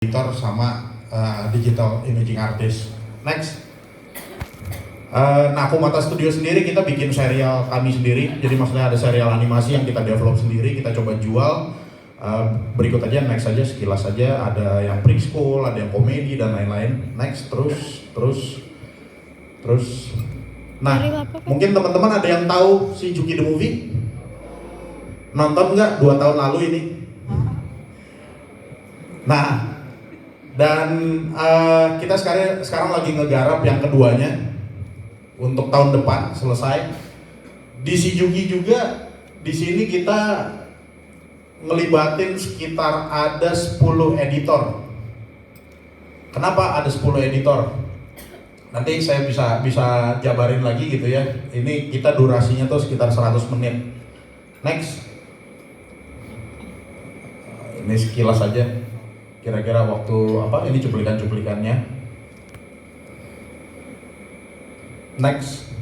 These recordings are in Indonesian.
editor sama digital imaging artist. Next. Nah, Kumata Studio sendiri kita bikin serial kami sendiri. Jadi maksudnya ada serial animasi yang kita develop sendiri, kita coba jual. Berikut aja, next aja, sekilas aja. Ada yang preschool, ada yang komedi dan lain-lain. Next, terus. Nah, mungkin teman-teman ada yang tahu si Juki the Movie? Nonton nggak 2 tahun lalu ini? Nah, dan kita sekarang lagi ngegarap yang keduanya untuk tahun depan selesai. Di Shijuki juga di sini kita ngelibatin sekitar ada 10 editor. Kenapa ada 10 editor? Nanti saya bisa jabarin lagi gitu ya. Ini kita durasinya tuh sekitar 100 menit. Next. Ini sekilas aja. Kira-kira waktu apa? Ini cuplikan-cuplikannya. Next.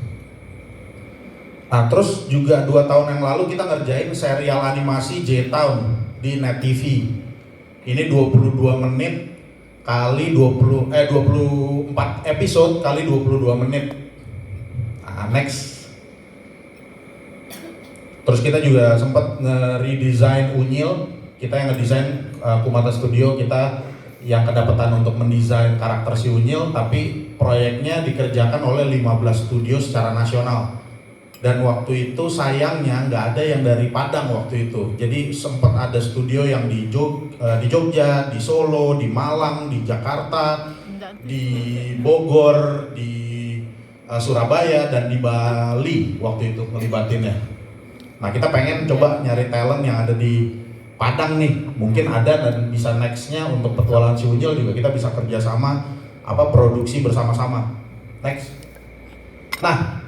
Nah, terus juga 2 tahun yang lalu kita ngerjain serial animasi J-Town di Net TV. Ini 22 menit kali 24 episode kali 22 menit. Nah, next. Terus kita juga sempat nge-redesign Unyil. Kita yang ngedesain Kumata Studio, kita yang kedapatan untuk mendesain karakter si Unyil, tapi proyeknya dikerjakan oleh 15 studio secara nasional. Dan waktu itu sayangnya nggak ada yang dari Padang waktu itu. Jadi sempat ada studio yang di Jogja, di Solo, di Malang, di Jakarta, di Bogor, di Surabaya, dan di Bali waktu itu ngelibatinnya. Nah, kita pengen coba nyari talent yang ada di Padang nih, mungkin ada dan bisa nextnya untuk petualangan si Unyil juga kita bisa kerjasama produksi bersama-sama. Next. Nah,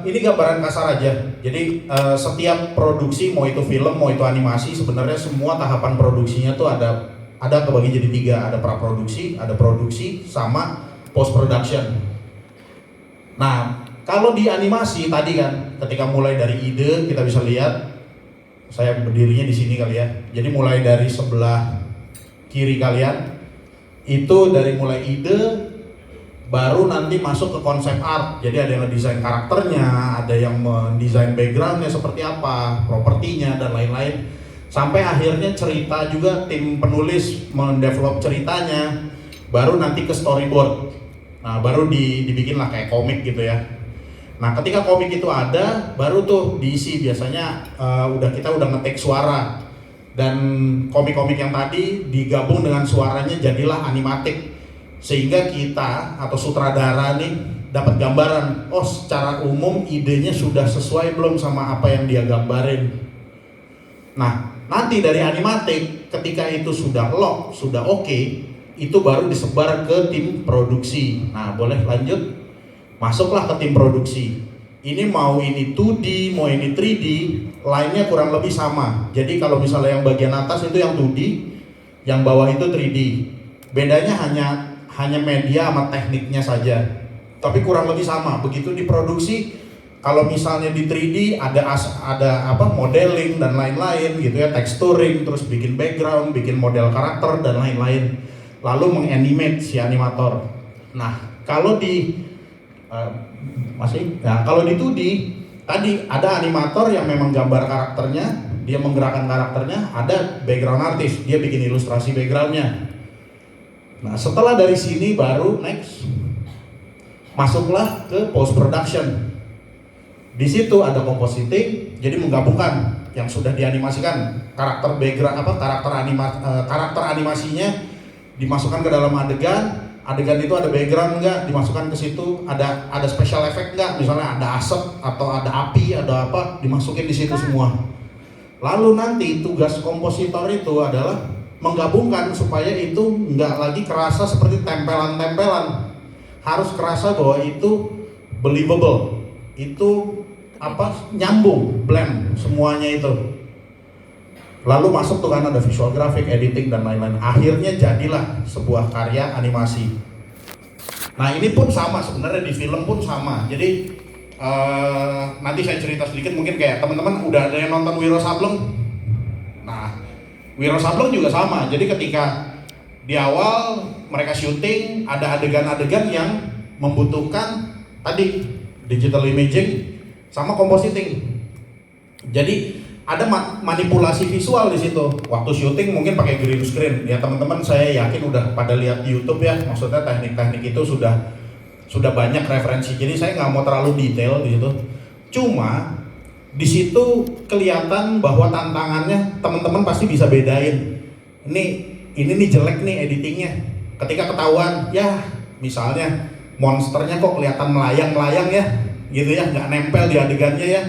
ini gambaran kasar aja. Jadi setiap produksi, mau itu film, mau itu animasi, sebenarnya semua tahapan produksinya tuh ada kebagi jadi 3. Ada praproduksi, ada produksi, sama post production. Nah, kalau di animasi tadi kan, ketika mulai dari ide kita bisa lihat. Saya berdirinya di sini kali ya. Jadi mulai dari sebelah kiri kalian, itu dari mulai ide, baru nanti masuk ke konsep art. Jadi ada yang ngedesain karakternya, ada yang mendesain backgroundnya seperti apa, propertinya dan lain-lain. Sampai akhirnya cerita juga, tim penulis mendevelop ceritanya, baru nanti ke storyboard. Nah, baru dibikin lah kayak komik gitu ya. Nah, ketika komik itu ada, baru tuh diisi biasanya kita udah ngetek suara, dan komik-komik yang tadi digabung dengan suaranya jadilah animatik, sehingga kita atau sutradara nih dapat gambaran, oh secara umum idenya sudah sesuai belum sama apa yang dia gambarin. Nah, nanti dari animatik ketika itu sudah lock, sudah oke, itu baru disebar ke tim produksi. Nah, boleh lanjut. Masuklah ke tim produksi. Ini mau ini 2D, mau ini 3D, line-nya kurang lebih sama. Jadi kalau misalnya yang bagian atas itu yang 2D, yang bawah itu 3D. Bedanya hanya media sama tekniknya saja. Tapi kurang lebih sama. Begitu diproduksi, kalau misalnya di 3D ada modeling dan lain-lain gitu ya, texturing, terus bikin background, bikin model karakter dan lain-lain. Lalu menganimate si animator. Nah, kalau di kalau di 2D tadi ada animator yang memang gambar karakternya, dia menggerakkan karakternya, ada background artist, dia bikin ilustrasi backgroundnya. Nah, setelah dari sini baru next masuklah ke post production. Di situ ada compositing, jadi menggabungkan yang sudah dianimasikan, karakter background karakter animasinya dimasukkan ke dalam adegan itu ada background nggak, dimasukkan ke situ, ada special effect nggak, misalnya ada asap atau ada api, ada apa, dimasukin di situ semua. Lalu nanti tugas kompositor itu adalah menggabungkan supaya itu nggak lagi kerasa seperti tempelan-tempelan, harus kerasa bahwa itu believable, itu nyambung, blend semuanya itu. Lalu masuk tuh kan ada visual graphic, editing dan lain-lain. Akhirnya jadilah sebuah karya animasi. Nah, ini pun sama sebenarnya, di film pun sama. Jadi nanti saya cerita sedikit, mungkin kayak teman-teman udah ada yang nonton Wiro Sableng. Nah, Wiro Sableng juga sama. Jadi ketika Di awal mereka syuting, ada adegan-adegan yang membutuhkan tadi digital imaging sama compositing. Jadi ada manipulasi visual di situ. Waktu syuting mungkin pakai green screen. Ya teman-teman, saya yakin udah pada lihat di YouTube ya. Maksudnya teknik-teknik itu sudah banyak referensi. Jadi saya nggak mau terlalu detail di situ. Cuma di situ kelihatan bahwa tantangannya teman-teman pasti bisa bedain. Ini nih jelek nih editingnya. Ketika ketahuan, ya misalnya monsternya kok kelihatan melayang-melayang ya, gitu ya, nggak nempel di adegannya ya,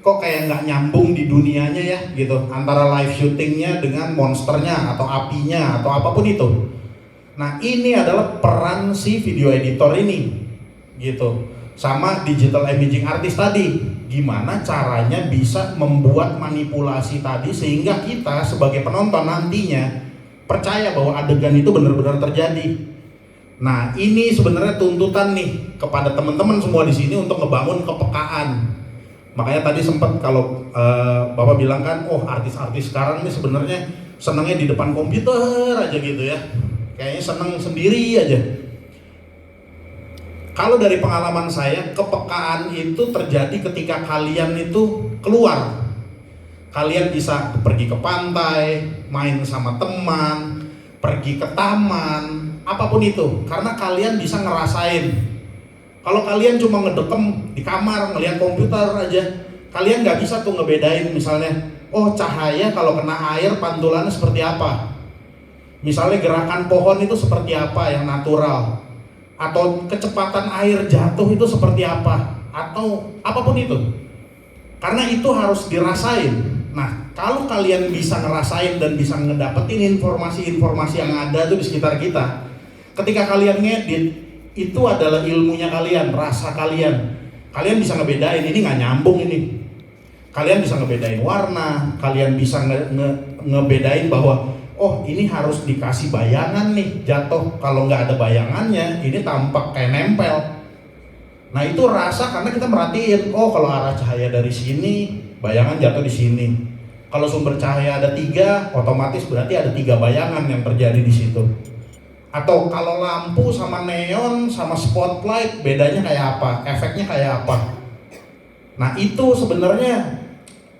kok kayak nggak nyambung di dunianya ya, gitu, antara live shootingnya dengan monsternya atau apinya atau apapun itu. Nah ini adalah peran si video editor ini, gitu, sama digital imaging artist tadi. Gimana caranya bisa membuat manipulasi tadi sehingga kita sebagai penonton nantinya percaya bahwa adegan itu benar-benar terjadi. Nah, ini sebenarnya tuntutan nih kepada teman-teman semua di sini untuk ngebangun kepekaan. Makanya tadi sempat kalau Bapak bilang kan, oh artis-artis sekarang ini sebenarnya senangnya di depan komputer aja gitu ya. Kayaknya seneng sendiri aja. Kalau dari pengalaman saya, kepekaan itu terjadi ketika kalian itu keluar. Kalian bisa pergi ke pantai, main sama teman, pergi ke taman, apapun itu, karena kalian bisa ngerasain. Kalau kalian cuma ngedekem di kamar ngelihat komputer aja, kalian nggak bisa tuh ngebedain misalnya, oh cahaya kalau kena air pantulannya seperti apa, misalnya gerakan pohon itu seperti apa yang natural, atau kecepatan air jatuh itu seperti apa, atau apapun itu, karena itu harus dirasain. Nah, kalau kalian bisa ngerasain dan bisa ngedapetin informasi-informasi yang ada tuh di sekitar kita, ketika kalian ngedit, itu adalah ilmunya kalian, rasa kalian. Kalian bisa ngebedain, ini nggak nyambung ini. Kalian bisa ngebedain warna, kalian bisa ngebedain bahwa, oh ini harus dikasih bayangan nih, jatuh. Kalau nggak ada bayangannya, ini tampak kayak nempel. Nah itu rasa karena kita merhatiin, oh kalau arah cahaya dari sini, bayangan jatuh di sini. Kalau sumber cahaya ada 3, otomatis berarti ada 3 bayangan yang terjadi di situ. Atau kalau lampu sama neon sama spotlight bedanya kayak apa, efeknya kayak apa. Nah itu sebenarnya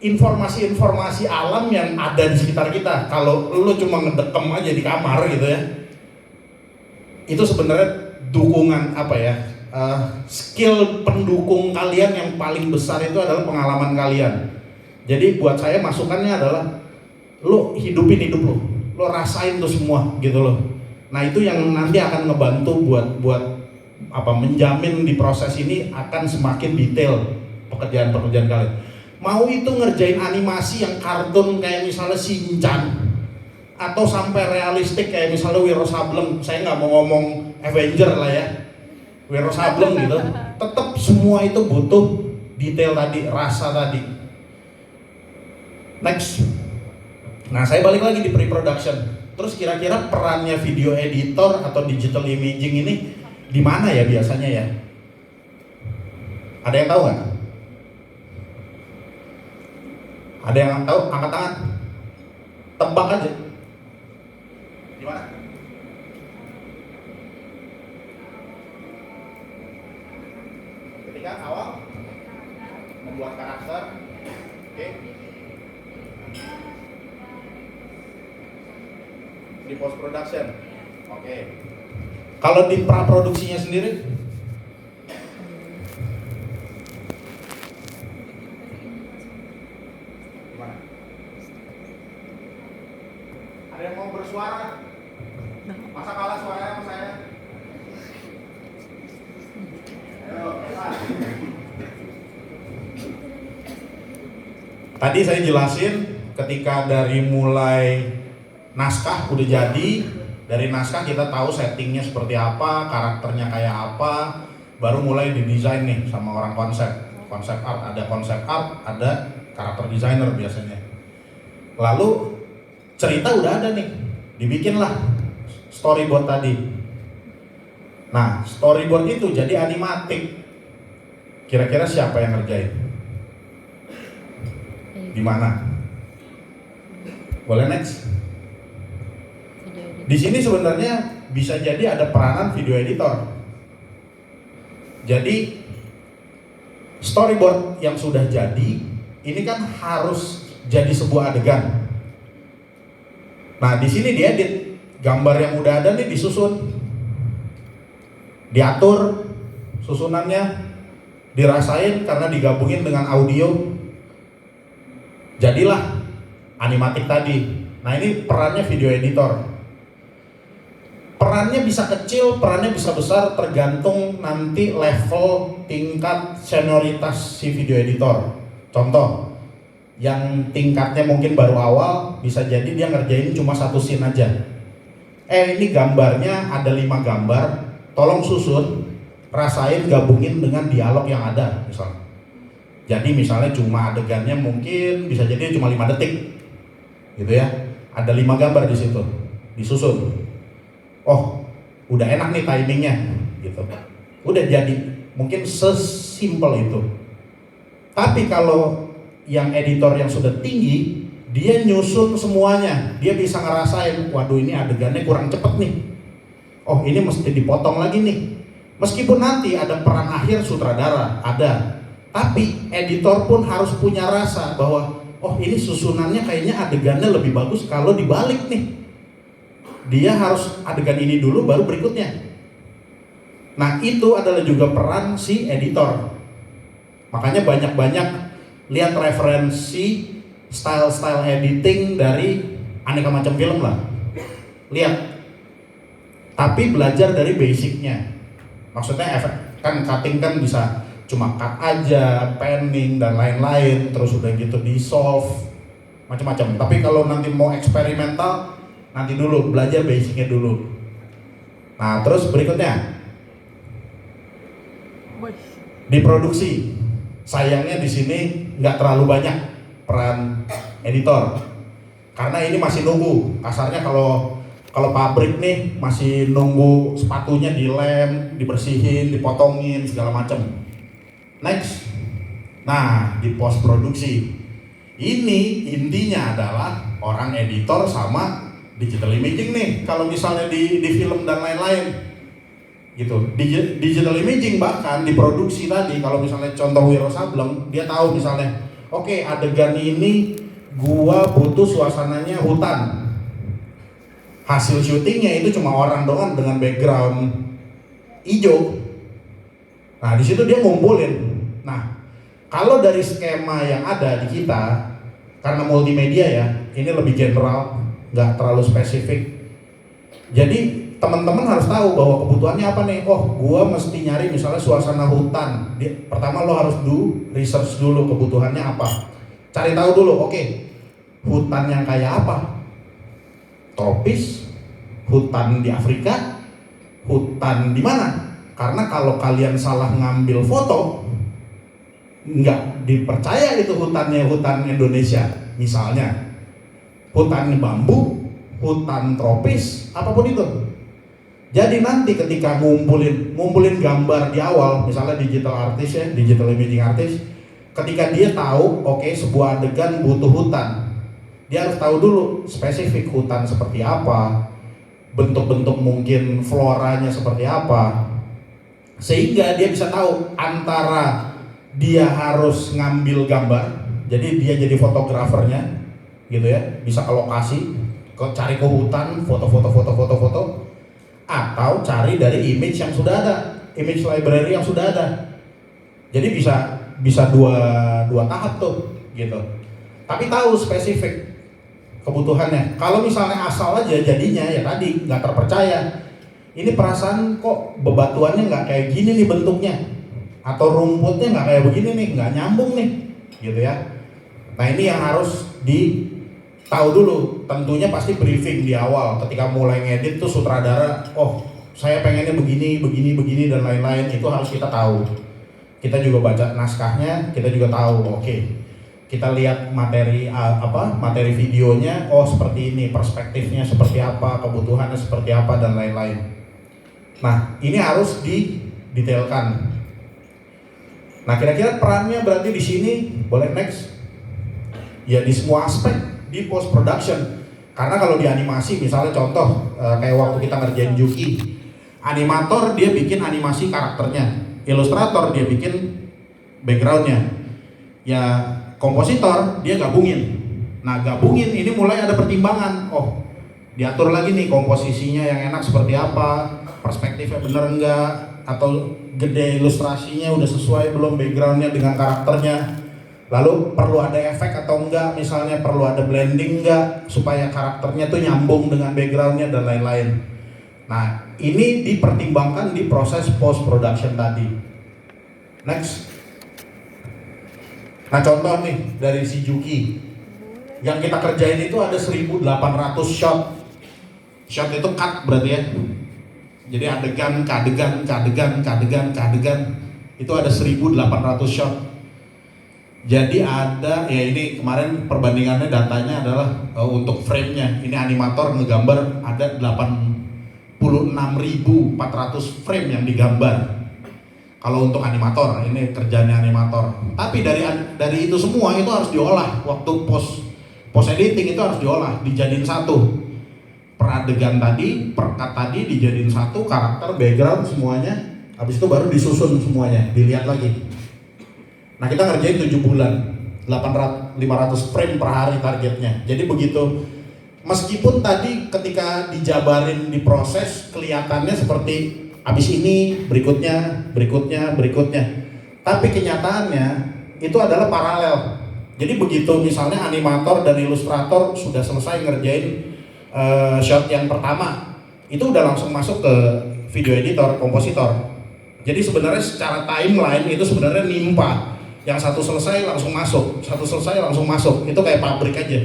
informasi-informasi alam yang ada di sekitar kita. Kalau lu cuma ngedekem aja di kamar gitu ya, itu sebenarnya dukungan apa ya, skill pendukung kalian yang paling besar itu adalah pengalaman kalian. Jadi buat saya masukannya adalah lo hidupin hidup lo rasain tuh semua gitu loh. Nah itu yang nanti akan ngebantu buat apa, menjamin di proses ini akan semakin detail pekerjaan-pekerjaan kalian. Mau itu ngerjain animasi yang kartun kayak misalnya Shinchan, atau sampai realistik kayak misalnya Wiro Sableng. Saya nggak mau ngomong Avenger lah ya, Wiro Sableng gitu. Tetap semua itu butuh detail tadi, rasa tadi. Next. Nah saya balik lagi di pre-production. Terus kira-kira perannya video editor atau digital imaging ini di mana ya biasanya ya? Ada yang tahu nggak? Ada yang tahu? Angkat tangan. Tebak aja. Di mana? Ketika awal membuat karakter, oke. Di post production, oke. Kalau di pra produksinya sendiri, gimana? Ada yang mau bersuara? Masa kalah suaranya sama saya? Ayo, tadi saya jelasin ketika dari mulai naskah udah jadi, dari naskah kita tahu settingnya seperti apa, karakternya kayak apa, baru mulai didesain nih sama orang konsep art, ada konsep art, ada karakter designer biasanya. Lalu cerita udah ada nih, dibikinlah storyboard tadi. Nah storyboard itu jadi animatik. Kira-kira siapa yang ngerjain? Di mana? Boleh next? Di sini sebenarnya bisa jadi ada peranan video editor. Jadi storyboard yang sudah jadi ini kan harus jadi sebuah adegan. Nah, di sini diedit, gambar yang udah ada nih disusun, diatur susunannya, dirasain karena digabungin dengan audio, jadilah animatik tadi. Nah, ini perannya video editor. Perannya bisa kecil, perannya bisa besar, tergantung nanti level tingkat senioritas si video editor. Contoh, yang tingkatnya mungkin baru awal, bisa jadi dia ngerjain cuma satu scene aja. Ini gambarnya ada 5 gambar, tolong susun, rasain, gabungin dengan dialog yang ada misalnya. Jadi misalnya cuma adegannya mungkin bisa jadi cuma 5 detik, gitu ya. Ada 5 gambar di situ, disusun. Oh, udah enak nih timingnya, gitu. Udah jadi, mungkin sesimpel itu. Tapi kalau yang editor yang sudah tinggi, dia nyusun semuanya, dia bisa ngerasain, waduh ini adegannya kurang cepet nih. Oh, ini mesti dipotong lagi nih. Meskipun nanti ada peran akhir sutradara, ada. Tapi editor pun harus punya rasa bahwa, oh ini susunannya kayaknya adegannya lebih bagus kalau dibalik nih. Dia harus adegan ini dulu baru berikutnya. Nah, itu adalah juga peran si editor. Makanya banyak-banyak lihat referensi style-style editing dari aneka macam film lah. Lihat. Tapi belajar dari basicnya. Maksudnya efek kan cutting kan bisa cuma cut aja, panning dan lain-lain, terus udah gitu di solve macam-macam. Tapi kalau nanti mau eksperimental, nanti dulu belajar basicnya dulu. Nah, terus berikutnya diproduksi. Sayangnya di sini nggak terlalu banyak peran editor, karena ini masih nunggu. Kasarnya kalau pabrik nih masih nunggu sepatunya dilem, dibersihin, dipotongin segala macam. Next, nah di post produksi ini intinya adalah orang editor sama digital imaging nih, kalau misalnya di film dan lain-lain gitu. Digital imaging bahkan diproduksi tadi, kalau misalnya contoh Wiro Sableng, dia tahu misalnya, oke, adegan ini gua butuh suasananya hutan, hasil syutingnya itu cuma orang doang dengan background hijau. Nah, di situ dia ngumpulin. Nah, kalau dari skema yang ada di kita, karena multimedia ya, ini lebih general, nggak terlalu spesifik. Jadi teman-teman harus tahu bahwa kebutuhannya apa nih. Oh, gua mesti nyari misalnya suasana hutan. Pertama lo harus research dulu kebutuhannya apa. Cari tahu dulu, oke, hutan yang kayak apa? Tropis, hutan di Afrika, hutan di mana? Karena kalau kalian salah ngambil foto, nggak dipercaya itu hutannya hutan Indonesia. Misalnya hutan bambu, hutan tropis, apapun itu. Jadi nanti ketika ngumpulin gambar di awal, misalnya digital artist ya, digital imaging artist, ketika dia tahu, oke, sebuah adegan butuh hutan, dia harus tahu dulu spesifik hutan seperti apa, bentuk-bentuk mungkin floranya seperti apa, sehingga dia bisa tahu antara dia harus ngambil gambar, jadi dia jadi fotografernya, gitu ya, bisa ke lokasi, cari ke hutan, foto, atau cari dari image yang sudah ada, image library yang sudah ada. Jadi bisa dua tahap tuh, gitu. Tapi tahu spesifik kebutuhannya. Kalau misalnya asal aja jadinya ya tadi nggak terpercaya. Ini perasaan kok bebatuannya nggak kayak gini nih bentuknya, atau rumputnya nggak kayak begini nih, nggak nyambung nih, gitu ya. Nah, ini yang harus tahu dulu. Tentunya pasti briefing di awal ketika mulai ngedit tuh sutradara, oh saya pengennya begini dan lain-lain, itu harus kita tahu. Kita juga baca naskahnya, kita juga tahu, oke, kita lihat materi videonya, oh seperti ini, perspektifnya seperti apa, kebutuhannya seperti apa dan lain-lain. Nah, ini harus didetailkan. Nah, kira-kira perannya berarti di sini, boleh next? Ya di semua aspek di post production. Karena kalau di animasi misalnya contoh kayak waktu kita ngerjain Juki, animator dia bikin animasi karakternya, ilustrator dia bikin backgroundnya, ya kompositor dia gabungin. Nah gabungin ini mulai ada pertimbangan, oh diatur lagi nih komposisinya yang enak seperti apa, perspektifnya bener enggak, atau gede ilustrasinya udah sesuai belum backgroundnya dengan karakternya, lalu perlu ada efek atau enggak, misalnya perlu ada blending enggak supaya karakternya tuh nyambung dengan backgroundnya dan lain-lain. Nah ini dipertimbangkan di proses post production tadi. Next. Nah contoh nih dari si Juki, yang kita kerjain itu ada 1.800 shot. Shot itu cut berarti ya. Jadi adegan, kadegan, itu ada 1.800 shot. Jadi ada, ya ini kemarin perbandingannya datanya adalah untuk frame-nya. Ini animator ngegambar ada 86.400 frame yang digambar. Kalau untuk animator, ini kerjanya animator. Tapi dari itu semua itu harus diolah. Waktu post editing itu harus diolah, dijadiin satu. Per adegan tadi, per cut tadi dijadiin satu, karakter, background semuanya. Habis itu baru disusun semuanya, dilihat lagi. Nah kita ngerjain 7 bulan, 500 frame per hari targetnya. Jadi begitu, meskipun tadi ketika dijabarin di proses kelihatannya seperti habis ini, berikutnya. Tapi kenyataannya itu adalah paralel. Jadi begitu misalnya animator dan ilustrator sudah selesai ngerjain shot yang pertama, itu udah langsung masuk ke video editor, kompositor. Jadi sebenarnya secara timeline itu sebenarnya nimpa. Yang satu selesai langsung masuk, satu selesai langsung masuk. Itu kayak pabrik aja,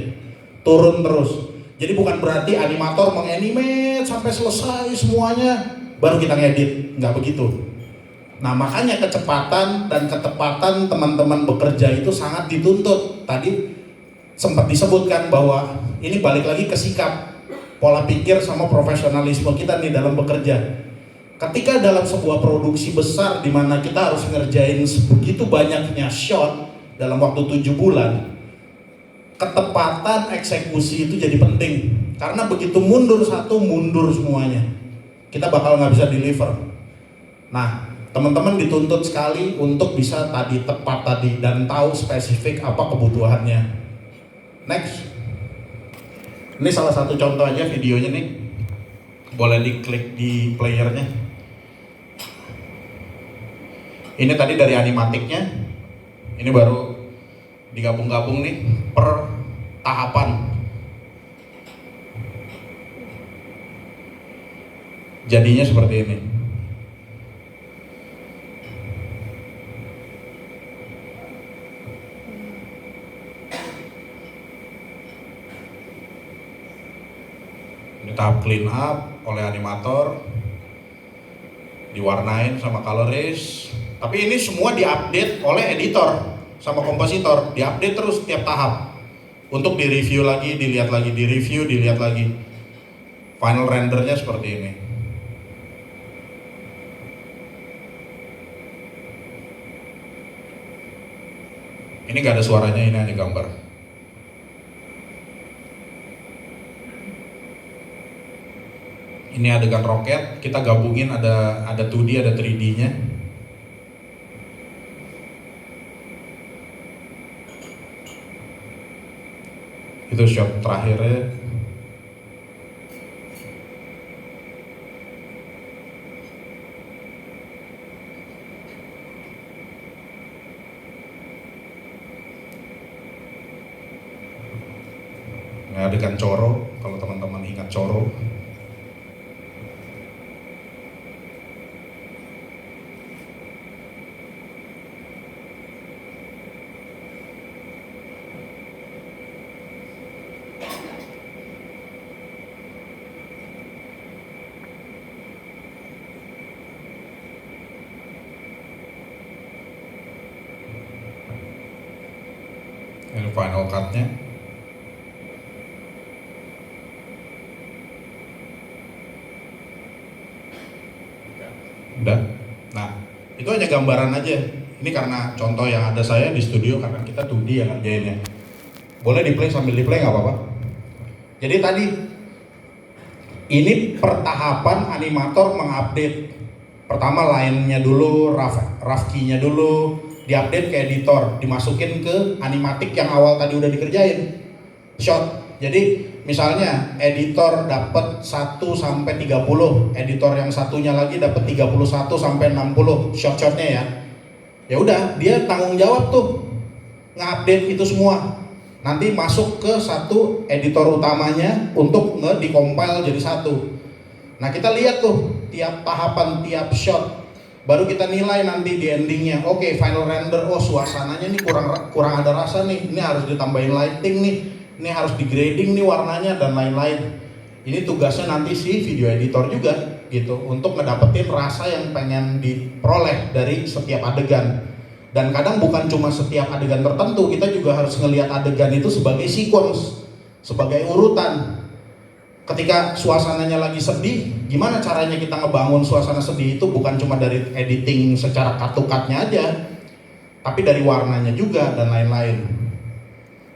turun terus. Jadi bukan berarti animator menganimate sampai selesai semuanya baru kita ngedit, nggak begitu. Nah makanya kecepatan dan ketepatan teman-teman bekerja itu sangat dituntut. Tadi sempat disebutkan bahwa ini balik lagi ke sikap, pola pikir sama profesionalisme kita nih dalam bekerja. Ketika dalam sebuah produksi besar di mana kita harus ngerjain begitu banyaknya shot dalam waktu 7 bulan, ketepatan eksekusi itu jadi penting. Karena begitu mundur satu, mundur semuanya. Kita bakal nggak bisa deliver. Nah, teman-teman dituntut sekali untuk bisa tepat tadi dan tahu spesifik apa kebutuhannya. Next. Ini salah satu contoh aja videonya nih. Boleh diklik di playernya. Ini tadi dari animatiknya. Ini baru digabung-gabung nih per tahapan. Jadinya seperti ini. Ini tahap clean up oleh animator, diwarnain sama colorist. Tapi ini semua diupdate oleh editor sama kompositor, diupdate terus tiap tahap untuk direview lagi, dilihat lagi, direview, dilihat lagi. Final rendernya seperti ini. Ini gak ada suaranya, ini hanya gambar. Ini adegan roket, kita gabungin ada 2D, ada 3D-nya. Itu shot terakhirnya. Adegan Coro, kalau teman-teman ingat Coro. Ini final cut-nya. Udah. Nah, itu hanya gambaran aja. Ini karena contoh yang ada saya di studio, karena kita 2D yang ngerjainnya. Boleh di play sambil di play nggak apa-apa. Jadi tadi ini pertahapan animator mengupdate. Pertama line-nya dulu, rough key-nya dulu, diupdate ke editor, dimasukin ke animatik yang awal tadi udah dikerjain. Shot. Jadi misalnya editor dapat 1 sampai 30, editor yang satunya lagi dapat 31 sampai 60 shot-shotnya ya. Ya udah, dia tanggung jawab tuh nge-update itu semua. Nanti masuk ke satu editor utamanya untuk nge-decompile jadi satu. Nah, kita lihat tuh tiap tahapan, tiap shot, baru kita nilai nanti di endingnya. Oke, final render, oh suasananya nih kurang ada rasa nih, ini harus ditambahin lighting nih, ini harus di grading nih warnanya dan lain-lain. Ini tugasnya nanti si video editor juga gitu, untuk ngedapetin rasa yang pengen diperoleh dari setiap adegan. Dan kadang bukan cuma setiap adegan tertentu, kita juga harus ngelihat adegan itu sebagai sequence, sebagai urutan. Ketika suasananya lagi sedih, gimana caranya kita ngebangun suasana sedih itu bukan cuma dari editing secara cut-to-cut-nya aja, tapi dari warnanya juga dan lain-lain.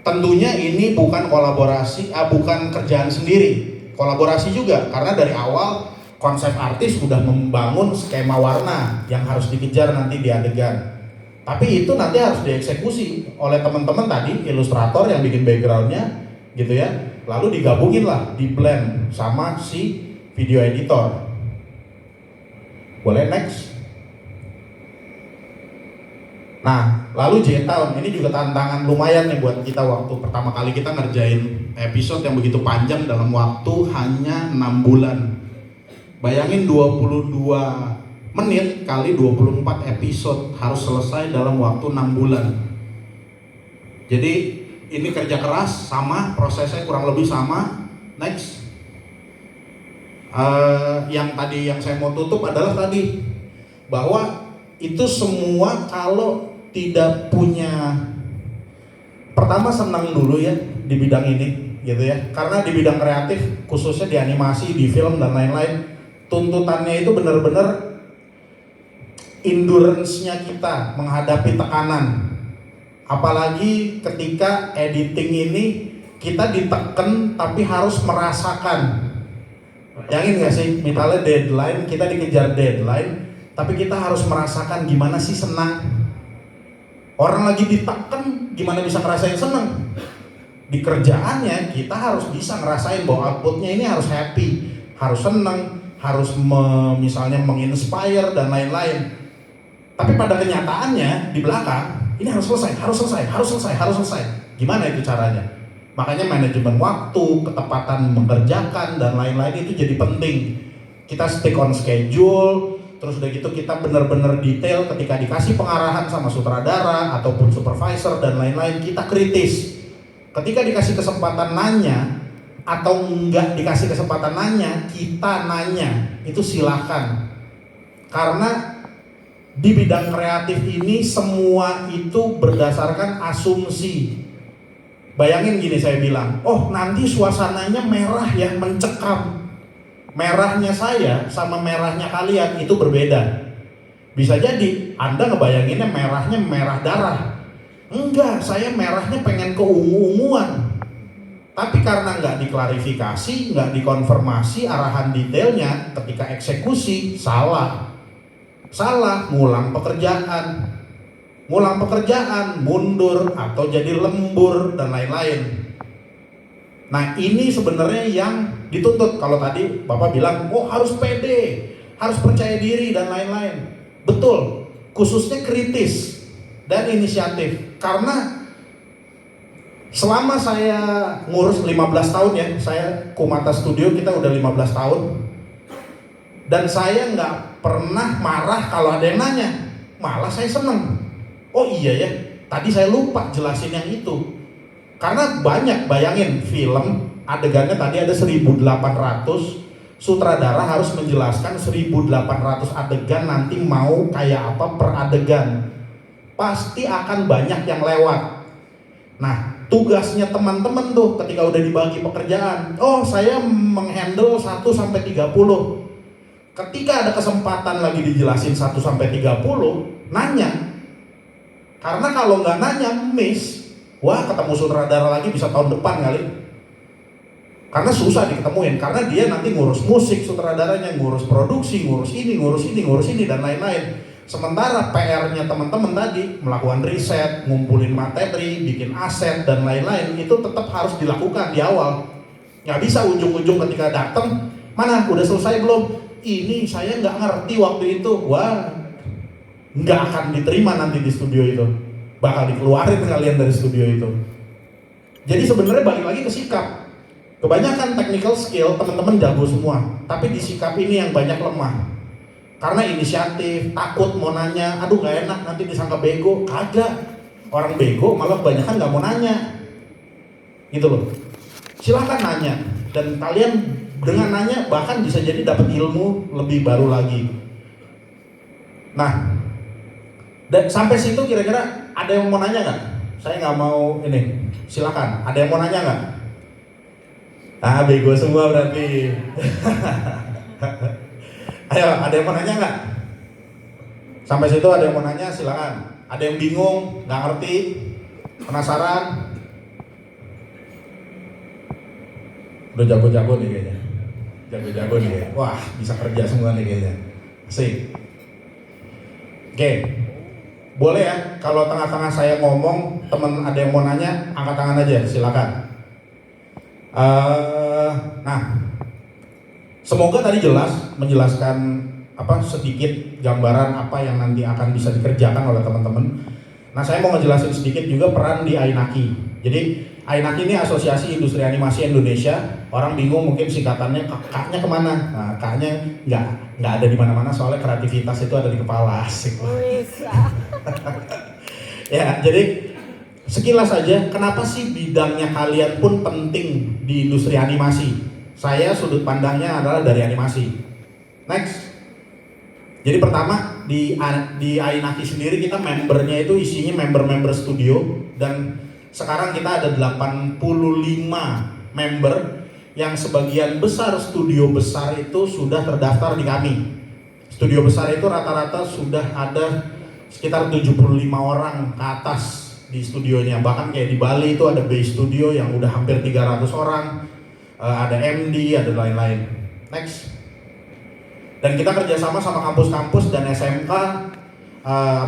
Tentunya ini bukan kolaborasi, bukan kerjaan sendiri, kolaborasi juga, karena dari awal konsep artis sudah membangun skema warna yang harus dikejar nanti di adegan. Tapi itu nanti harus dieksekusi oleh teman-teman tadi, ilustrator yang bikin backgroundnya gitu ya, lalu digabungin lah, di blend sama si video editor. Boleh next. Nah, lalu J-Town ini juga tantangan lumayan nih buat kita waktu pertama kali kita ngerjain episode yang begitu panjang dalam waktu hanya 6 bulan. Bayangin 22 menit kali 24 episode harus selesai dalam waktu 6 bulan. Jadi ini kerja keras, sama prosesnya kurang lebih sama. Next. Yang tadi yang saya mau tutup adalah tadi bahwa itu semua kalau tidak punya, pertama senang dulu ya di bidang ini gitu ya, karena di bidang kreatif khususnya di animasi, di film dan lain-lain, tuntutannya itu benar-benar endurance-nya kita menghadapi tekanan. Apalagi ketika editing ini kita diteken tapi harus merasakan. Bayangin gak sih, misalnya deadline, kita dikejar deadline, tapi kita harus merasakan gimana sih senang. Orang lagi diteken, gimana bisa ngerasain senang? Di kerjaannya kita harus bisa ngerasain bahwa outputnya ini harus happy, harus senang, harus misalnya menginspire dan lain-lain. Tapi pada kenyataannya di belakang ini harus selesai. Gimana itu caranya? Makanya manajemen waktu, ketepatan mengerjakan dan lain-lain itu jadi penting. Kita stick on schedule, terus udah gitu kita benar-benar detail ketika dikasih pengarahan sama sutradara ataupun supervisor dan lain-lain, kita kritis. Ketika dikasih kesempatan nanya atau enggak dikasih kesempatan nanya, kita nanya, itu silakan. Karena di bidang kreatif ini semua itu berdasarkan asumsi. Bayangin gini, saya bilang, oh nanti suasananya merah ya, mencekam. Merahnya saya sama merahnya kalian itu berbeda. Bisa jadi Anda ngebayanginnya merahnya merah darah. Enggak, saya merahnya pengen ke ungu-unguan. Tapi karena nggak diklarifikasi, nggak dikonfirmasi arahan detailnya, ketika eksekusi salah, ngulang pekerjaan, mundur atau jadi lembur dan lain-lain. Nah ini sebenarnya yang dituntut. Kalau tadi Bapak bilang, oh harus pede, harus percaya diri dan lain-lain. Betul, khususnya kritis dan inisiatif. Karena selama saya ngurus 15 tahun ya, saya Kumata Studio kita udah 15 tahun. Dan saya nggak pernah marah kalau ada yang nanya, malah saya seneng. Oh iya ya, tadi saya lupa jelasin yang itu. Karena banyak, bayangin film adegannya tadi ada 1800, sutradara harus menjelaskan 1800 adegan nanti mau kayak apa per adegan. Pasti akan banyak yang lewat. Nah, tugasnya teman-teman tuh ketika udah dibagi pekerjaan, oh saya menghandle 1 sampai 30. Ketika ada kesempatan lagi dijelasin 1 sampai 30, nanya. Karena kalau nggak nanya, miss. Wah, ketemu sutradara lagi bisa tahun depan kali. Karena susah diketemuin, karena dia nanti ngurus musik, sutradaranya, ngurus produksi, ngurus ini, dan lain-lain. Sementara PR-nya teman-teman tadi, melakukan riset, ngumpulin materi, bikin aset, dan lain-lain, itu tetap harus dilakukan di awal. Nggak bisa ujung-ujung ketika datang, mana, udah selesai belum? Ini saya nggak ngerti waktu itu. Wah, nggak akan diterima nanti di studio itu. Bakal dikeluarin kalian dari studio itu. Jadi sebenarnya balik lagi ke sikap. Kebanyakan technical skill teman-teman jago semua, tapi di sikap ini yang banyak lemah. Karena inisiatif, takut mau nanya, aduh gak enak nanti disangka bego. Kagak, orang bego malah kebanyakan gak mau nanya. Gitu loh. Silahkan nanya, dan kalian dengan nanya bahkan bisa jadi dapat ilmu lebih baru lagi. Nah, dan sampai situ kira-kira ada yang mau nanya nggak? Saya nggak mau ini. Silakan. Ada yang mau nanya nggak? Ah, bego semua berarti. Ayo, ada yang mau nanya nggak? Sampai situ ada yang mau nanya, silakan. Ada yang bingung, nggak ngerti, penasaran? Udah jago-jago nih kayaknya. Jago-jago nih ya. Wah, bisa kerja semua nih kayaknya. Asik. Oke. Boleh ya, kalau tengah-tengah saya ngomong, teman ada yang mau nanya, angkat tangan aja, silakan. Nah, semoga tadi jelas menjelaskan sedikit gambaran apa yang nanti akan bisa dikerjakan oleh teman-teman. Nah, saya mau ngejelasin sedikit juga peran di AINAKI. Jadi AINAKI ini Asosiasi Industri Animasi Indonesia. Orang bingung mungkin singkatannya K-nya kemana? Nah, K-nya nggak ada di mana-mana, soalnya kreativitas itu ada di kepala. Asik. Ya, jadi sekilas saja, kenapa sih bidangnya kalian pun penting di industri animasi? Saya sudut pandangnya adalah dari animasi. Next. Jadi pertama di AINAKI sendiri kita membernya itu isinya member-member studio, dan sekarang kita ada 85 member yang sebagian besar studio besar itu sudah terdaftar di kami. Studio besar itu rata-rata sudah ada sekitar 75 orang ke atas di studionya. Bahkan kayak di Bali itu ada Bay Studio yang udah hampir 300 orang, ada MD, ada lain-lain. Next. Dan kita kerjasama sama kampus-kampus dan SMK,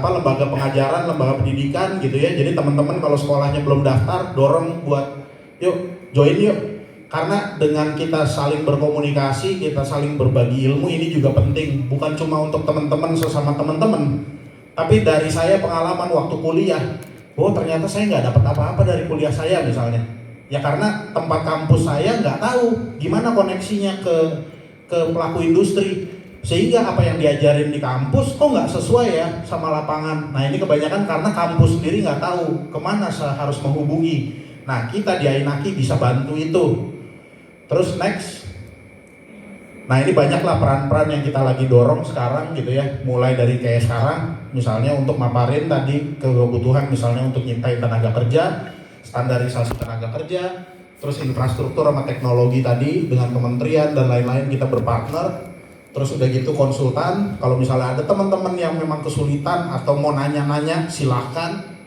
lembaga pengajaran, lembaga pendidikan gitu ya. Jadi teman-teman kalau sekolahnya belum daftar, dorong buat yuk join yuk. Karena dengan kita saling berkomunikasi, kita saling berbagi ilmu, ini juga penting. Bukan cuma untuk teman-teman sesama teman-teman, tapi dari saya pengalaman waktu kuliah, ternyata saya nggak dapat apa-apa dari kuliah saya misalnya. Ya karena tempat kampus saya nggak tahu gimana koneksinya ke pelaku industri, sehingga apa yang diajarin di kampus kok nggak sesuai ya sama lapangan. Nah ini kebanyakan karena kampus sendiri nggak tahu kemana harus menghubungi. Nah kita di AINAKI bisa bantu itu. Terus next. Nah ini banyaklah peran-peran yang kita lagi dorong sekarang gitu ya. Mulai dari kayak sekarang misalnya untuk maparin tadi kebutuhan, misalnya untuk nyiptain tenaga kerja, standarisasi tenaga kerja, terus infrastruktur sama teknologi tadi dengan kementerian dan lain-lain kita berpartner. Terus udah gitu konsultan, kalau misalnya ada teman-teman yang memang kesulitan atau mau nanya-nanya, silahkan.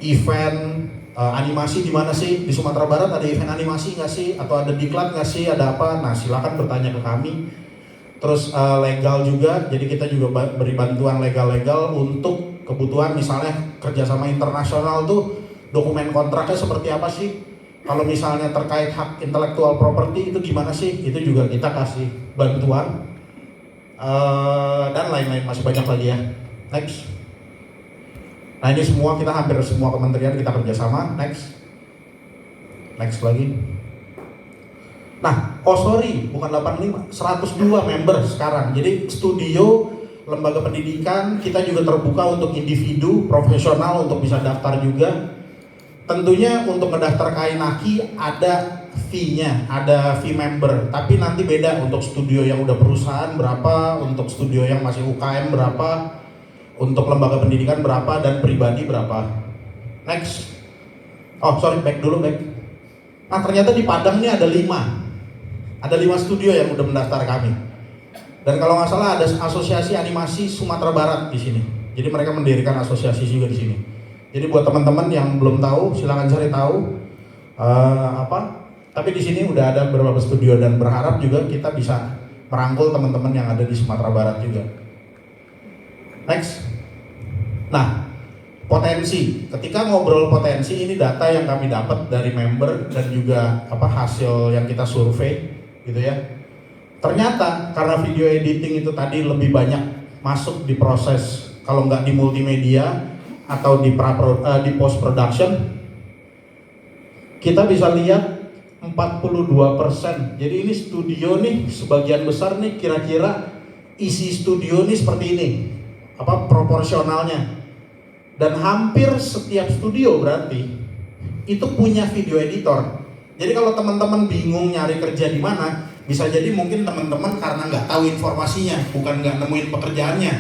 Event animasi di mana sih? Di Sumatera Barat ada event animasi nggak sih? Atau ada diklat nggak sih? Ada apa? Nah silahkan bertanya ke kami. Terus legal juga, jadi kita juga beri bantuan legal-legal untuk kebutuhan misalnya kerjasama internasional tuh dokumen kontraknya seperti apa sih? Kalau misalnya terkait hak intellectual property itu gimana sih? Itu juga kita kasih bantuan. Dan lain-lain, masih banyak lagi ya. Next. Nah ini semua kita hampir semua kementerian kita kerjasama. Next. Next lagi. Nah, bukan 85, 102 member sekarang. Jadi studio, lembaga pendidikan, kita juga terbuka untuk individu, profesional untuk bisa daftar juga. Tentunya untuk mendaftar ke AINAKI ada fee-nya, ada fee member. Tapi nanti beda untuk studio yang udah perusahaan berapa, untuk studio yang masih UKM berapa, untuk lembaga pendidikan berapa, dan pribadi berapa. Next. Back dulu. Nah ternyata di Padang ini ada 5 studio yang udah mendaftar kami. Dan kalau nggak salah ada Asosiasi Animasi Sumatera Barat di sini. Jadi mereka mendirikan asosiasi juga di sini. Jadi buat teman-teman yang belum tahu, silakan cari tahu Tapi di sini udah ada beberapa studio dan berharap juga kita bisa merangkul teman-teman yang ada di Sumatera Barat juga. Next. Nah, potensi. Ketika ngobrol potensi, ini data yang kami dapat dari member dan juga hasil yang kita survei gitu ya. Ternyata karena video editing itu tadi lebih banyak masuk di proses, kalau nggak di multimedia atau di post production, kita bisa lihat 42%. Jadi ini studio nih sebagian besar nih kira-kira isi studio nih seperti ini, proporsionalnya. Dan hampir setiap studio berarti itu punya video editor. Jadi kalau teman-teman bingung nyari kerja di mana, bisa jadi mungkin teman-teman karena nggak tahu informasinya, bukan nggak nemuin pekerjaannya.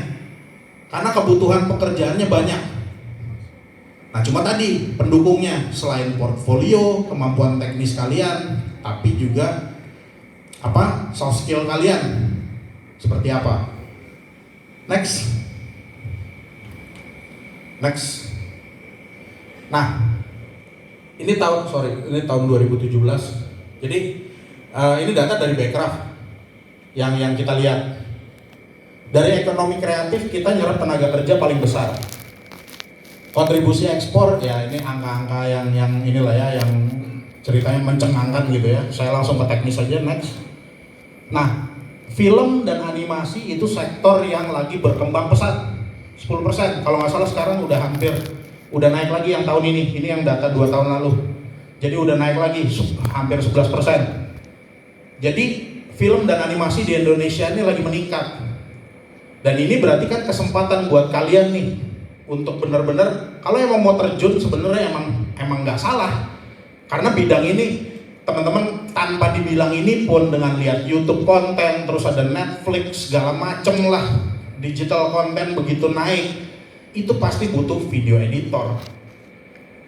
Karena kebutuhan pekerjaannya banyak. Nah, cuma tadi pendukungnya selain portfolio, kemampuan teknis kalian, tapi juga soft skill kalian seperti apa. Next. Nah, ini tahun 2017. Jadi ini data dari Backcraft yang kita lihat. Dari ekonomi kreatif kita nyerap tenaga kerja paling besar. Kontribusi ekspor ya ini angka-angka yang inilah ya, yang ceritanya mencengangkan gitu ya. Saya langsung ke teknis aja, next. Nah, film dan animasi itu sektor yang lagi berkembang pesat. 10%, kalau nggak salah sekarang udah naik lagi yang tahun ini yang data 2 tahun lalu. Jadi udah naik lagi hampir 11%. Jadi film dan animasi di Indonesia ini lagi meningkat. Dan ini berarti kan kesempatan buat kalian nih untuk benar-benar, kalau emang mau terjun sebenarnya emang nggak salah. Karena bidang ini teman-teman tanpa dibilang ini pun dengan lihat YouTube konten, terus ada Netflix segala macem lah, digital konten begitu naik, itu pasti butuh video editor.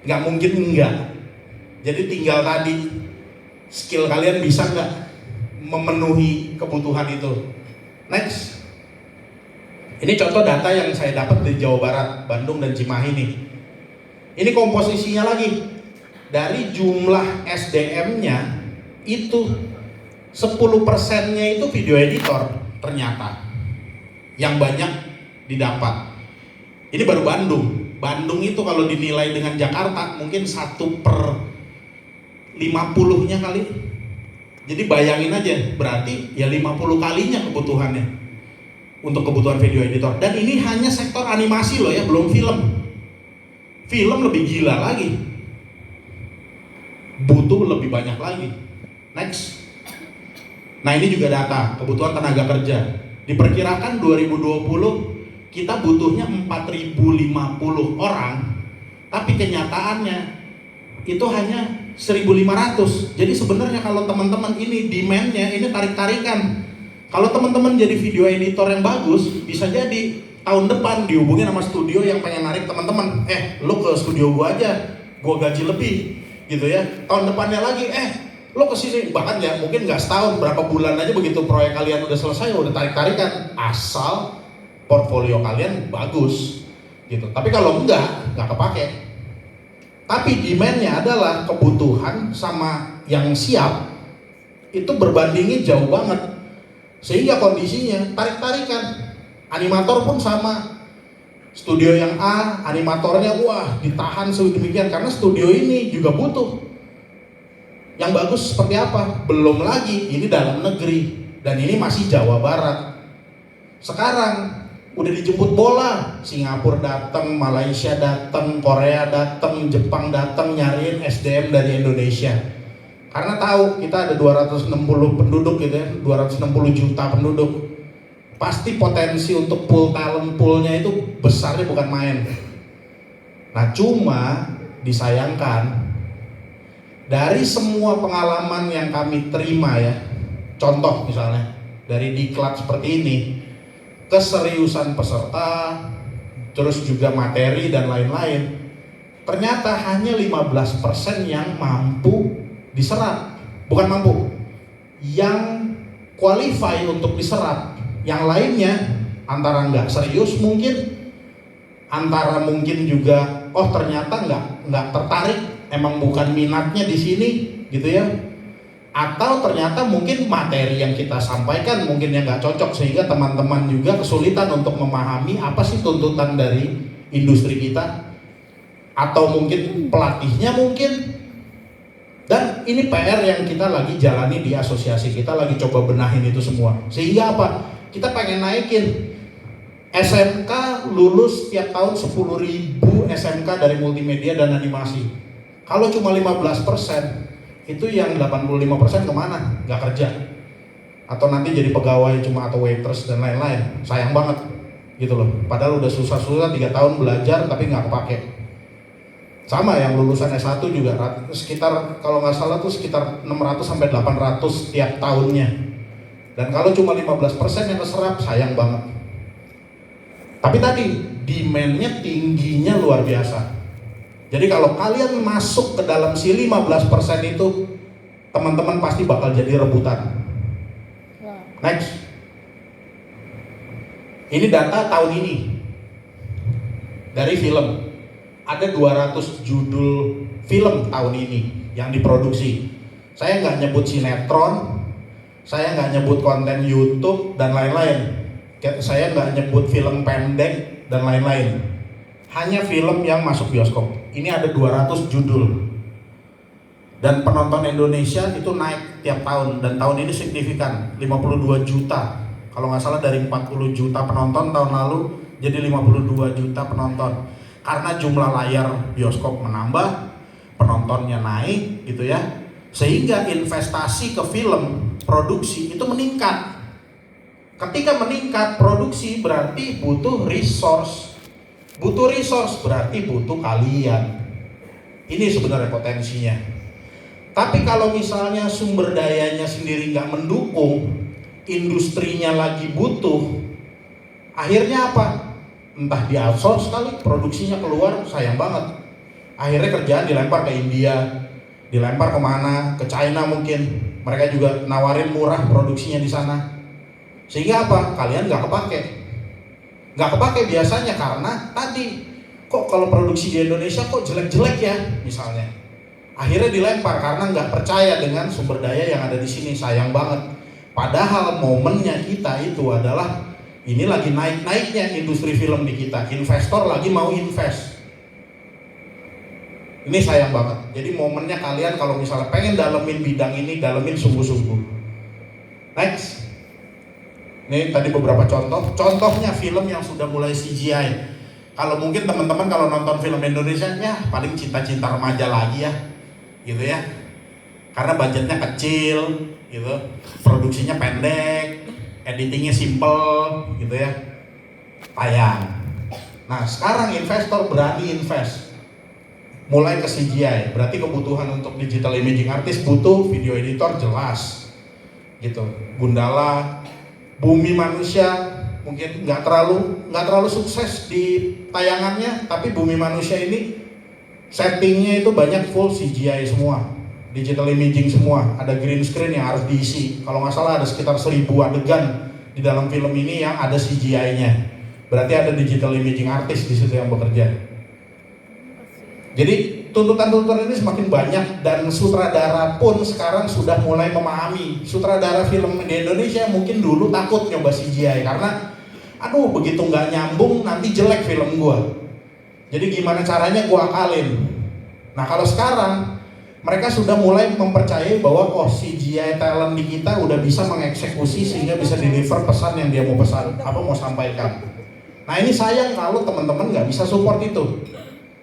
Nggak mungkin enggak. Jadi tinggal tadi skill kalian bisa nggak memenuhi kebutuhan itu. Next. Ini contoh data yang saya dapat di Jawa Barat, Bandung dan Cimahi nih. Ini komposisinya lagi. Dari jumlah SDM-nya itu 10%-nya itu video editor ternyata yang banyak didapat. Ini baru Bandung. Bandung itu kalau dinilai dengan Jakarta mungkin 1/50-nya kali. Jadi bayangin aja, berarti ya 50 kalinya kebutuhannya untuk kebutuhan video editor. Dan ini hanya sektor animasi loh ya, belum film. Film lebih gila lagi, butuh lebih banyak lagi. Next. Nah, ini juga data kebutuhan tenaga kerja. Diperkirakan 2020 kita butuhnya 4.050 orang, tapi kenyataannya itu hanya 1.500. Jadi sebenarnya kalau teman-teman ini demand-nya ini tarik-tarikan. Kalau teman-teman jadi video editor yang bagus, bisa jadi tahun depan dihubungin sama studio yang pengen narik teman-teman. Lo ke studio gua aja, gua gaji lebih, gitu ya. Tahun depannya lagi, lo kesini, bahkan ya mungkin nggak setahun, berapa bulan aja begitu proyek kalian udah selesai, udah tarik-tarikan, asal portfolio kalian bagus, gitu. Tapi kalau nggak kepake. Tapi demand-nya adalah kebutuhan sama yang siap itu berbandingnya jauh banget, sehingga kondisinya tarik-tarikan. Animator pun sama. Studio yang A, animatornya wah ditahan sedemikian karena studio ini juga butuh yang bagus seperti apa. Belum lagi ini dalam negeri dan ini masih Jawa Barat. Sekarang udah dijemput bola, Singapura datang, Malaysia datang, Korea datang, Jepang datang nyariin SDM dari Indonesia. Karena tahu kita ada 260 penduduk gitu ya, 260 juta penduduk. Pasti potensi untuk talent poolnya itu besarnya bukan main. Nah, cuma disayangkan dari semua pengalaman yang kami terima ya, contoh misalnya dari diklat seperti ini, keseriusan peserta, terus juga materi dan lain-lain, ternyata hanya 15% yang mampu diserap, bukan mampu, yang qualify untuk diserap. Yang lainnya antara nggak serius mungkin, antara mungkin juga ternyata nggak tertarik, emang bukan minatnya di sini gitu ya. Atau ternyata mungkin materi yang kita sampaikan mungkin yang nggak cocok, sehingga teman-teman juga kesulitan untuk memahami apa sih tuntutan dari industri kita, atau mungkin pelatihnya mungkin. Dan ini PR yang kita lagi jalani di asosiasi, kita lagi coba benahin itu semua. Sehingga apa? Kita pengen naikin SMK lulus tiap tahun 10.000 SMK dari multimedia dan animasi. Kalau cuma 15%, itu yang 85% kemana? Nggak kerja. Atau nanti jadi pegawai cuma atau waitress dan lain-lain. Sayang banget gitu loh. Padahal udah susah-susah 3 tahun belajar tapi nggak kepake. Sama yang lulusan S1 juga sekitar, kalau nggak salah tuh sekitar 600 sampai 800 tiap tahunnya. Dan kalau cuma 15% yang keserap, sayang banget. Tapi tadi demand-nya tingginya luar biasa. Jadi kalau kalian masuk ke dalam si 15% itu, teman-teman pasti bakal jadi rebutan. Next. Ini data tahun ini dari film. Ada 200 judul film tahun ini yang diproduksi. Saya nggak nyebut sinetron, saya nggak nyebut konten YouTube dan lain-lain. Saya nggak nyebut film pendek dan lain-lain. Hanya film yang masuk bioskop. Ini ada 200 judul. Dan penonton Indonesia itu naik tiap tahun, dan tahun ini signifikan, 52 juta. Kalau nggak salah dari 40 juta penonton tahun lalu jadi 52 juta penonton. Karena jumlah layar bioskop menambah, penontonnya naik gitu ya. Sehingga investasi ke film produksi itu meningkat. Ketika meningkat produksi berarti butuh resource. Butuh resource berarti butuh kalian. Ini sebenarnya potensinya. Tapi kalau misalnya sumber dayanya sendiri nggak mendukung, industrinya lagi butuh, akhirnya apa? Entah di outsource kali, produksinya keluar, sayang banget. Akhirnya kerjaan dilempar ke India, dilempar kemana, ke China mungkin. Mereka juga nawarin murah produksinya di sana. Sehingga apa? Kalian nggak kepake. Nggak kepake biasanya karena tadi, kok kalau produksi di Indonesia kok jelek-jelek ya misalnya. Akhirnya dilempar karena nggak percaya dengan sumber daya yang ada di sini, sayang banget. Padahal momennya kita itu adalah ini lagi naik-naiknya industri film di kita, investor lagi mau invest. Ini sayang banget. Jadi momennya kalian kalau misalnya pengen dalemin bidang ini, dalemin sungguh-sungguh. Next. Ini tadi beberapa contoh. Contohnya film yang sudah mulai CGI. Kalau mungkin teman-teman kalau nonton film Indonesia, ya paling cinta-cinta remaja lagi ya, gitu ya. Karena budgetnya kecil, gitu, produksinya pendek, editingnya simple gitu ya, tayang. Nah sekarang investor berani invest, mulai ke CGI, berarti kebutuhan untuk digital imaging artist butuh video editor jelas, gitu. Gundala, Bumi Manusia mungkin nggak terlalu sukses di tayangannya, tapi Bumi Manusia ini settingnya itu banyak full CGI semua. Digital imaging semua, ada green screen yang harus diisi. Kalau nggak salah ada sekitar 1000 adegan di dalam film ini yang ada CGI-nya. Berarti ada digital imaging artist di situ yang bekerja. Jadi tuntutan-tuntutan ini semakin banyak dan sutradara pun sekarang sudah mulai memahami. Sutradara film di Indonesia mungkin dulu takut nyoba CGI karena aduh begitu nggak nyambung nanti jelek film gua. Jadi gimana caranya gua akalin. Nah kalau sekarang mereka sudah mulai mempercayai bahwa oh CGI talent di kita udah bisa mengeksekusi sehingga bisa deliver pesan yang dia mau pesan, apa mau sampaikan. Nah ini sayang kalau teman-teman nggak bisa support itu.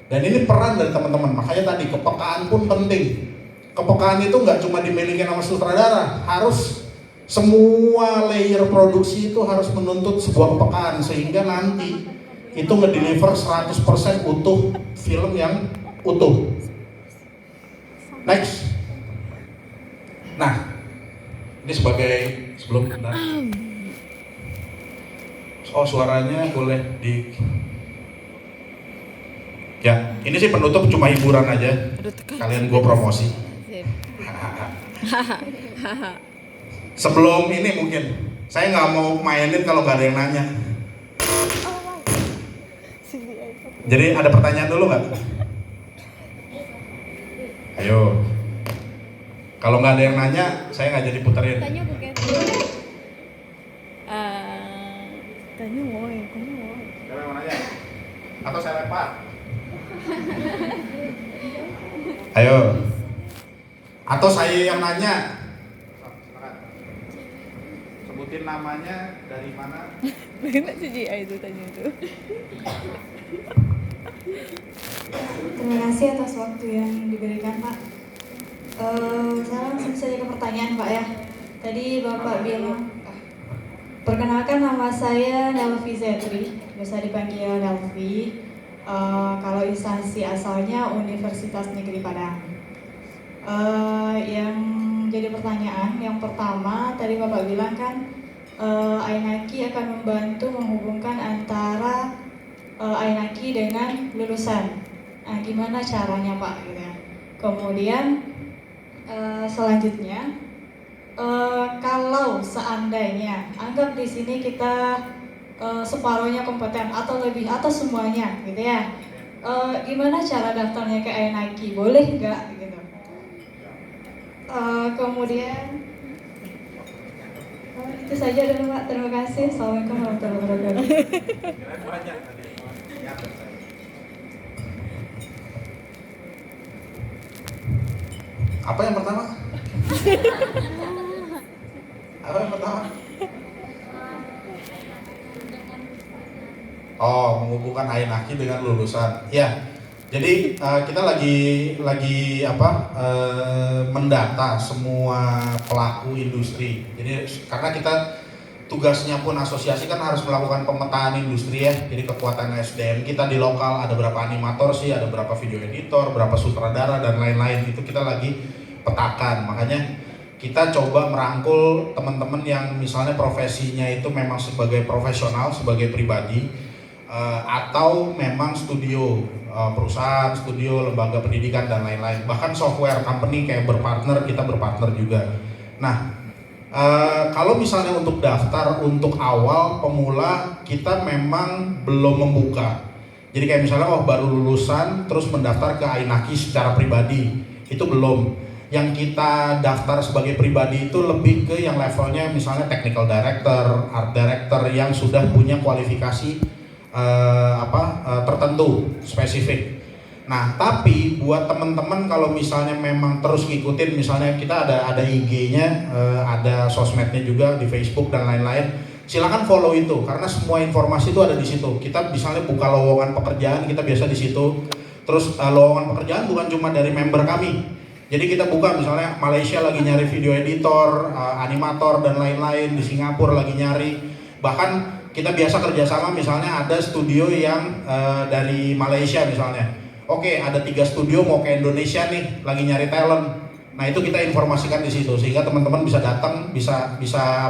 Dan ini peran dari teman-teman, makanya tadi kepekaan pun penting. Kepekaan itu nggak cuma dimiliki sama sutradara, harus semua layer produksi itu harus menuntut sebuah kepekaan sehingga nanti itu ngedeliver 100% utuh film yang utuh. Next. Nah, ini sebagai sebelum kita. Oh suaranya boleh di. Ya, ini sih penutup cuma hiburan aja. Kalian gue promosi. Sebelum ini mungkin saya nggak mau mainin kalau nggak ada yang nanya. Jadi ada pertanyaan dulu nggak? Ayo. Kalau nggak ada yang nanya, saya nggak jadi puterin. Tanya bukan? Tanya woi, kamu woi. Siapa yang mau nanya? Atau saya lempar? Ayo. Atau saya yang nanya? Sebutin namanya, dari mana? Bagaimana CGI itu tanya itu? Terima kasih atas waktu yang diberikan, Pak. Saya langsung saja ke pertanyaan, Pak ya. Tadi Bapak bilang, perkenalkan nama saya Nelvi Zetri, biasa dipanggil Nelvi. Kalau instansi asalnya Universitas Negeri Padang. Yang jadi pertanyaan, yang pertama tadi Bapak bilang kan, Ainaki akan membantu menghubungkan antara Ainaki dengan lulusan. Nah, gimana caranya Pak? Gitu ya. Kemudian selanjutnya, kalau seandainya anggap di sini kita separuhnya kompeten atau lebih atau semuanya, gitu ya. Gimana cara daftarnya ke Ainaki? Boleh nggak? Gitu. Kemudian itu saja dulu Pak. Terima kasih. Assalamualaikum warahmatullahi wabarakatuh. Apa yang pertama? Apa yang pertama? Oh, menghubungkan Ainaki dengan lulusan. Ya, jadi kita lagi mendata semua pelaku industri. Jadi karena kita tugasnya pun asosiasi kan harus melakukan pemetaan industri ya. Jadi kekuatan SDM kita di lokal ada berapa animator sih, ada berapa video editor, berapa sutradara dan lain-lain. Itu kita lagi petakan. Makanya kita coba merangkul teman-teman yang misalnya profesinya itu memang sebagai profesional, sebagai pribadi, atau memang studio, perusahaan, studio, lembaga pendidikan dan lain-lain. Bahkan software company kayak berpartner, kita berpartner juga. Nah, kalau misalnya untuk daftar untuk awal pemula, kita memang belum membuka. Jadi kayak misalnya baru lulusan terus mendaftar ke Ainaki secara pribadi, itu belum. Yang kita daftar sebagai pribadi itu lebih ke yang levelnya misalnya technical director, art director yang sudah punya kualifikasi tertentu, spesifik. Nah, tapi buat teman-teman kalau misalnya memang terus ngikutin, misalnya kita ada IG-nya, ada sosmednya juga di Facebook dan lain-lain. Silakan follow itu karena semua informasi itu ada di situ. Kita misalnya buka lowongan pekerjaan, kita biasa di situ. Terus lowongan pekerjaan bukan cuma dari member kami. Jadi kita buka misalnya Malaysia lagi nyari video editor, animator dan lain-lain, di Singapura lagi nyari. Bahkan kita biasa kerjasama misalnya ada studio yang dari Malaysia misalnya. Oke, ada 3 studio mau ke Indonesia nih, lagi nyari talent. Nah itu kita informasikan di situ sehingga teman-teman bisa datang, bisa